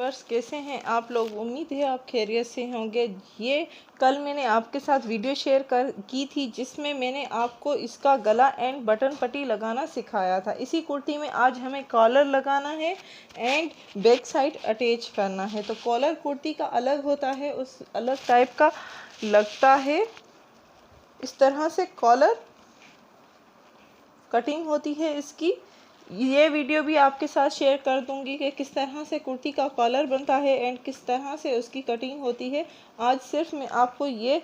Viewers, कैसे हैं आप लोग? उम्मीद है आप खैरियत से होंगे। ये कल मैंने आपके साथ वीडियो शेयर की थी जिसमें मैंने आपको इसका गला एंड बटन पट्टी लगाना सिखाया था। इसी कुर्ती में आज हमें कॉलर लगाना है एंड बैक साइड अटैच करना है। तो कॉलर कुर्ती का अलग होता है, उस अलग टाइप का लगता है। इस तरह से कॉलर कटिंग होती है इसकी। ये वीडियो भी आपके साथ शेयर कर दूंगी कि किस तरह से कुर्ती का कॉलर बनता है एंड किस तरह से उसकी कटिंग होती है। आज सिर्फ मैं आपको ये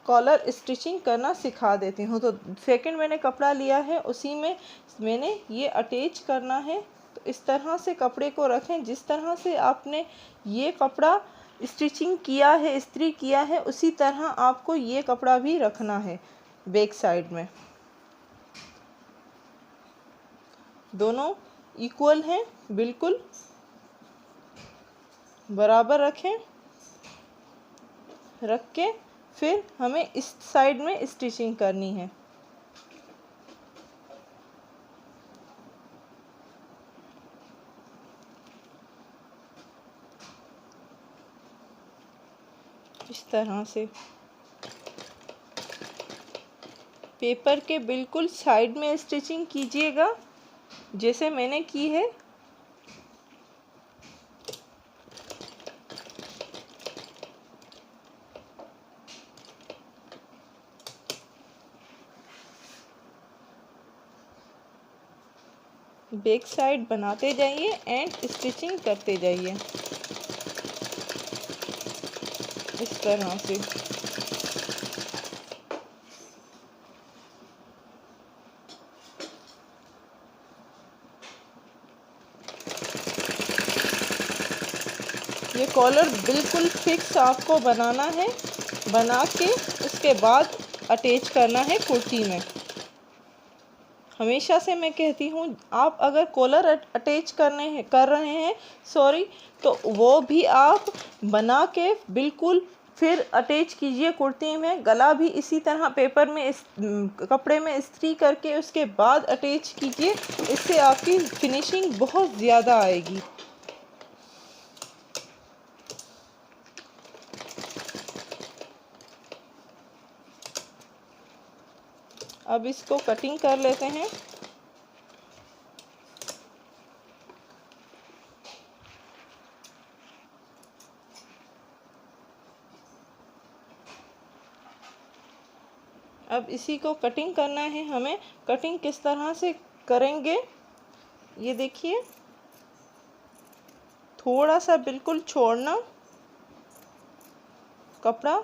कॉलर स्टिचिंग करना सिखा देती हूँ। तो सेकंड मैंने कपड़ा लिया है, उसी में मैंने ये अटैच करना है। तो इस तरह से कपड़े को रखें, जिस तरह से आपने ये कपड़ा स्टिचिंग किया है, इस्त्री किया है, उसी तरह आपको ये कपड़ा भी रखना है बैक साइड में। दोनों इक्वल हैं, बिल्कुल बराबर रखें। रख के फिर हमें इस साइड में स्टिचिंग करनी है। इस तरह से पेपर के बिल्कुल साइड में स्टिचिंग कीजिएगा जैसे मैंने की है। बैक साइड बनाते जाइए एंड स्टिचिंग करते जाइए इस तरह से। ये कॉलर बिल्कुल फिक्स आपको बनाना है। बना के उसके बाद अटैच करना है कुर्ती में। हमेशा से मैं कहती हूँ, आप अगर कॉलर अटैच कर रहे हैं तो वो भी आप बना के बिल्कुल फिर अटैच कीजिए कुर्ती में। गला भी इसी तरह पेपर में कपड़े में इस्त्री करके उसके बाद अटैच कीजिए। इससे आपकी फिनिशिंग बहुत ज़्यादा आएगी। अब इसको कटिंग कर लेते हैं। अब इसी को कटिंग करना है हमें। कटिंग किस तरह से करेंगे ये देखिए। थोड़ा सा बिल्कुल छोड़ना कपड़ा,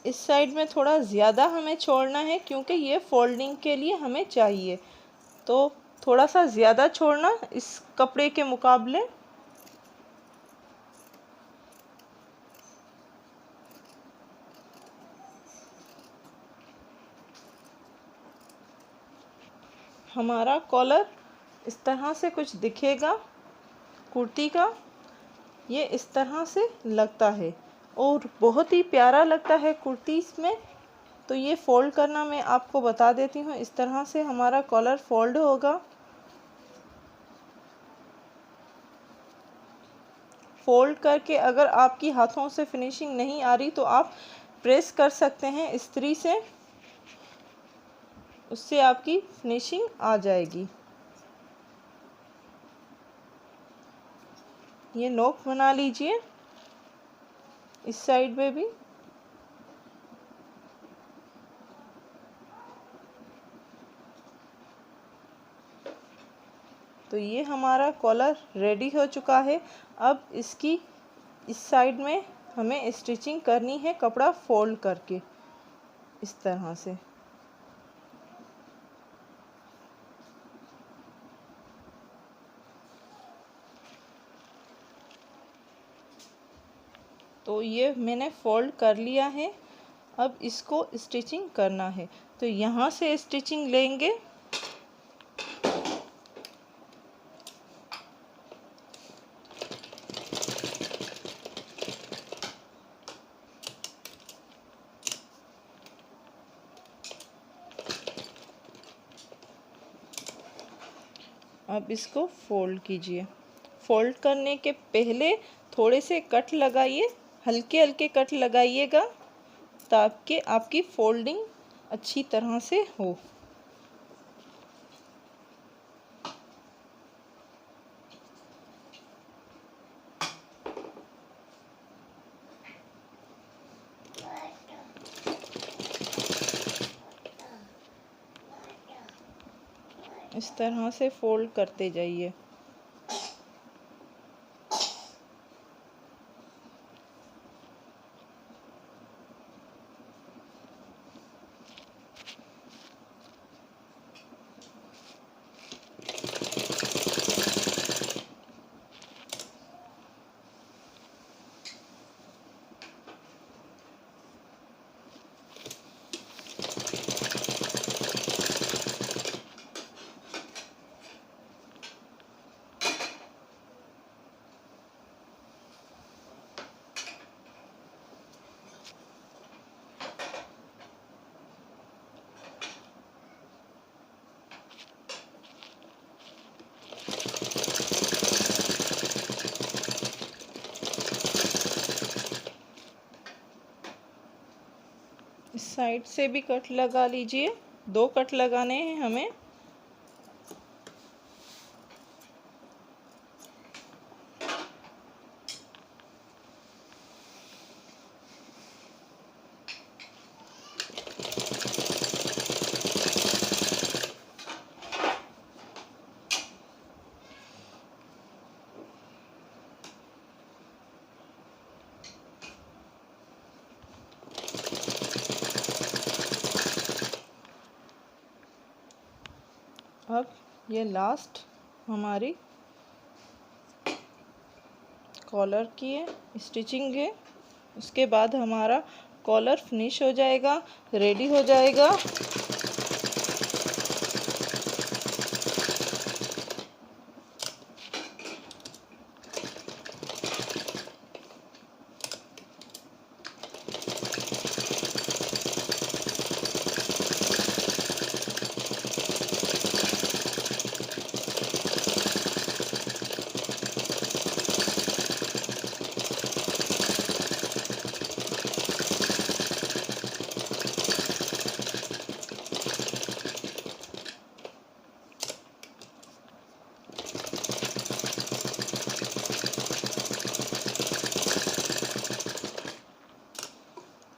इस साइड में थोड़ा ज़्यादा हमें छोड़ना है क्योंकि ये फोल्डिंग के लिए हमें चाहिए। तो थोड़ा सा ज़्यादा छोड़ना इस कपड़े के मुकाबले। हमारा कॉलर इस तरह से कुछ दिखेगा कुर्ती का। ये इस तरह से लगता है और बहुत ही प्यारा लगता है कुर्ती में। तो ये फ़ोल्ड करना मैं आपको बता देती हूँ। इस तरह से हमारा कॉलर फोल्ड होगा। फोल्ड करके अगर आपकी हाथों से फिनिशिंग नहीं आ रही तो आप प्रेस कर सकते हैं इस्त्री से, उससे आपकी फिनिशिंग आ जाएगी। ये नोक बना लीजिए इस साइड में भी। तो ये हमारा कॉलर रेडी हो चुका है। अब इसकी इस साइड में हमें स्टिचिंग करनी है कपड़ा फोल्ड करके इस तरह से। तो ये मैंने फोल्ड कर लिया है। अब इसको स्टिचिंग करना है। तो यहाँ से स्टिचिंग लेंगे। अब इसको फोल्ड कीजिए। फोल्ड करने के पहले थोड़े से कट लगाइए, हल्के हल्के कट लगाइएगा ताकि आपकी फोल्डिंग अच्छी तरह से हो। इस तरह से फोल्ड करते जाइए। इस साइड से भी कट लगा लीजिए, 2 कट लगाने हैं हमें। अब ये लास्ट हमारी कॉलर की है स्टिचिंग है। उसके बाद हमारा कॉलर फिनिश हो जाएगा, रेडी हो जाएगा।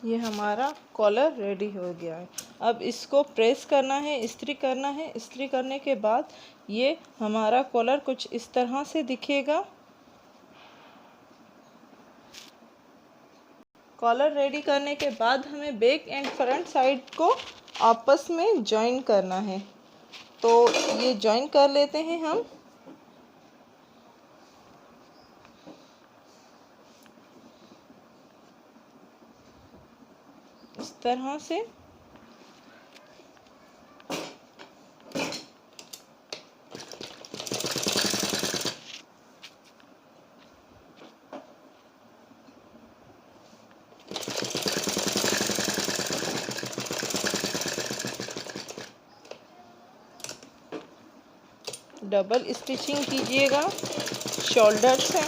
ये हमारा कॉलर रेडी हो गया है। अब इसको प्रेस करना है, इस्त्री करना है। इस्त्री करने के बाद ये हमारा कॉलर कुछ इस तरह से दिखेगा। कॉलर रेडी करने के बाद हमें बैक एंड फ्रंट साइड को आपस में जॉइन करना है, तो ये जॉइन कर लेते हैं हम। इस तरह से डबल स्टिचिंग कीजिएगा शोल्डर से।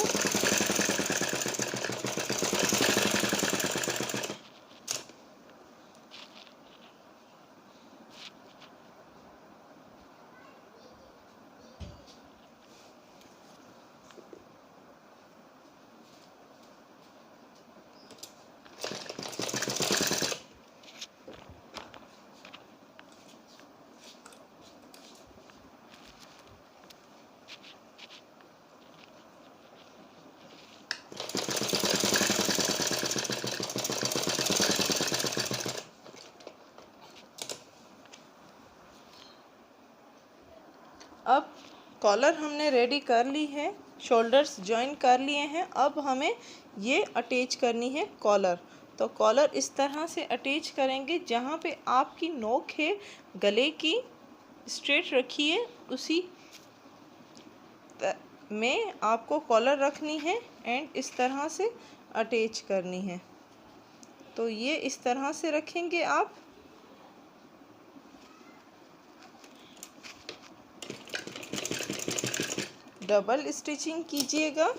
अब कॉलर हमने रेडी कर ली है, शोल्डर्स जॉइन कर लिए हैं। अब हमें ये अटैच करनी है कॉलर। तो कॉलर इस तरह से अटैच करेंगे, जहाँ पे आपकी नोक है गले की स्ट्रेट रखिए, उसी में आपको कॉलर रखनी है एंड इस तरह से अटैच करनी है। तो ये इस तरह से रखेंगे आप। डबल स्टिचिंग कीजिएगा।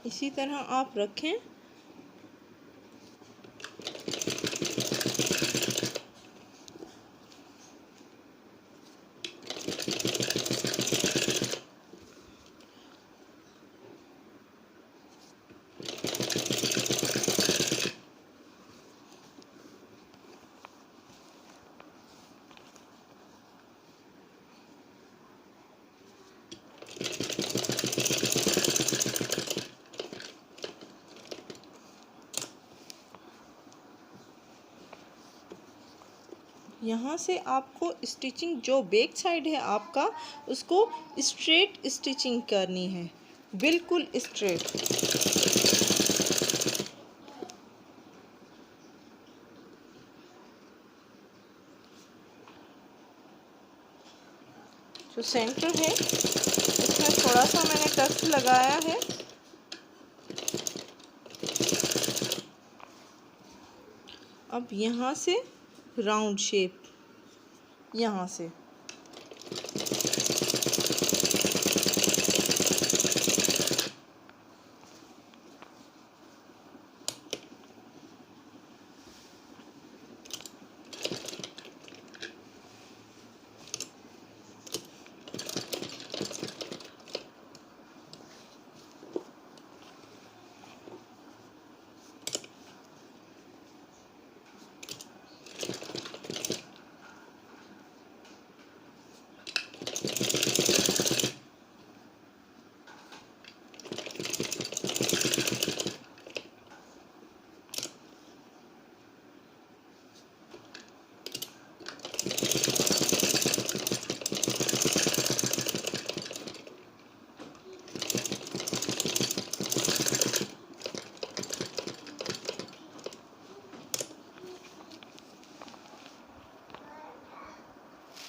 इसी तरह आप रखें। यहाँ से आपको स्टिचिंग जो बैक साइड है आपका, उसको स्ट्रेट स्टिचिंग करनी है, बिल्कुल स्ट्रेट। जो सेंटर है इसमें थोड़ा सा मैंने टक्स लगाया है। अब यहाँ से राउंड शेप, यहाँ से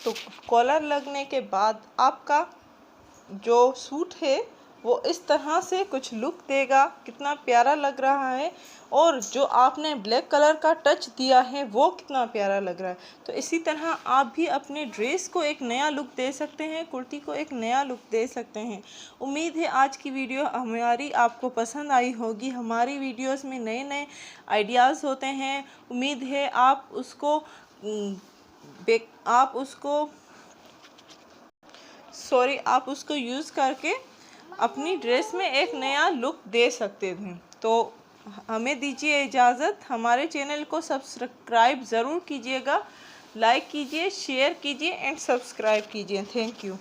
तो कॉलर लगने के बाद आपका जो सूट है वो इस तरह से कुछ लुक देगा। कितना प्यारा लग रहा है, और जो आपने ब्लैक कलर का टच दिया है वो कितना प्यारा लग रहा है। तो इसी तरह आप भी अपने ड्रेस को एक नया लुक दे सकते हैं, कुर्ती को एक नया लुक दे सकते हैं। उम्मीद है आज की वीडियो हमारी आपको पसंद आई होगी। हमारी वीडियोस में नए नए आइडियाज़ होते हैं। उम्मीद है आप उसको आप उसको यूज़ करके अपनी ड्रेस में एक नया लुक दे सकते थे। तो हमें दीजिए इजाज़त। हमारे चैनल को सब्सक्राइब ज़रूर कीजिएगा, लाइक कीजिए, शेयर कीजिए एंड सब्सक्राइब कीजिए। Thank you.